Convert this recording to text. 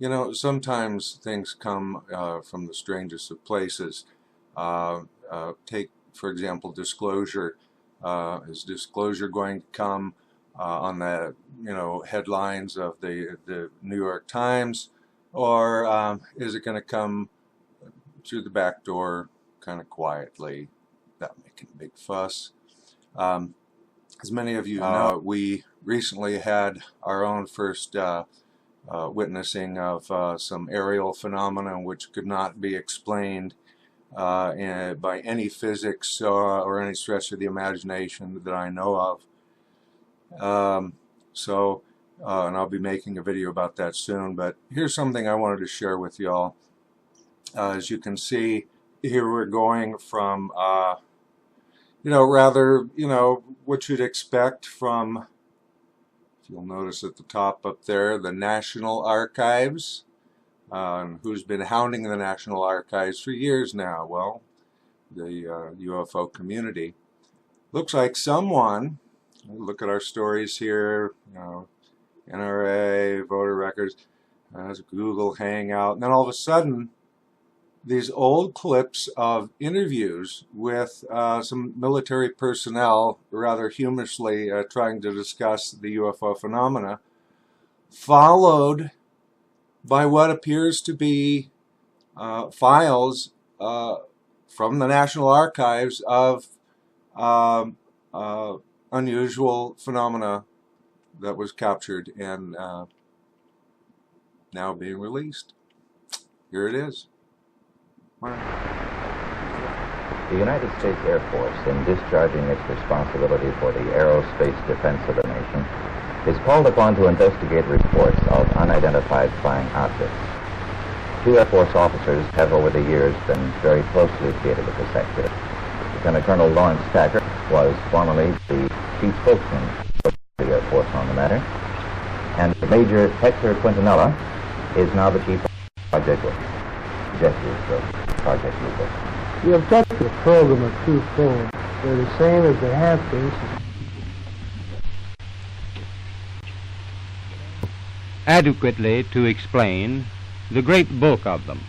You know, sometimes things come from the strangest of places. Take, for example, disclosure. Is disclosure going to come on the, headlines of the New York Times, or is it going to come through the back door, kind of quietly, without making a big fuss? As many of you know, we recently had our own first witnessing of some aerial phenomena which could not be explained by any physics or any stretch of the imagination that I know of. And I'll be making a video about that soon, but here's something I wanted to share with y'all. As you can see, here we're going from, what you'd expect from, if you'll notice at the top up there, the National Archives. Who's been hounding the National Archives for years now? Well, the UFO community. Looks like someone, look at our stories here, NRA, voter records, there's Google Hangout, and then all of a sudden, these old clips of interviews with some military personnel, rather humorously trying to discuss the UFO phenomena, followed by what appears to be files from the National Archives of unusual phenomena that was captured and now being released. Here it is. The United States Air Force, in discharging its responsibility for the aerospace defense of the nation, is called upon to investigate reports of unidentified flying objects. 2 Air Force officers have over the years been very closely associated with this activity. Lieutenant Colonel Lawrence Stacker was formerly the chief spokesman for the Air Force on the matter, and Major Hector Quintanilla is now the chief project executive of Project UFO. The objective program are twofold. They're the same as they have been. Adequately to explain the great bulk of them.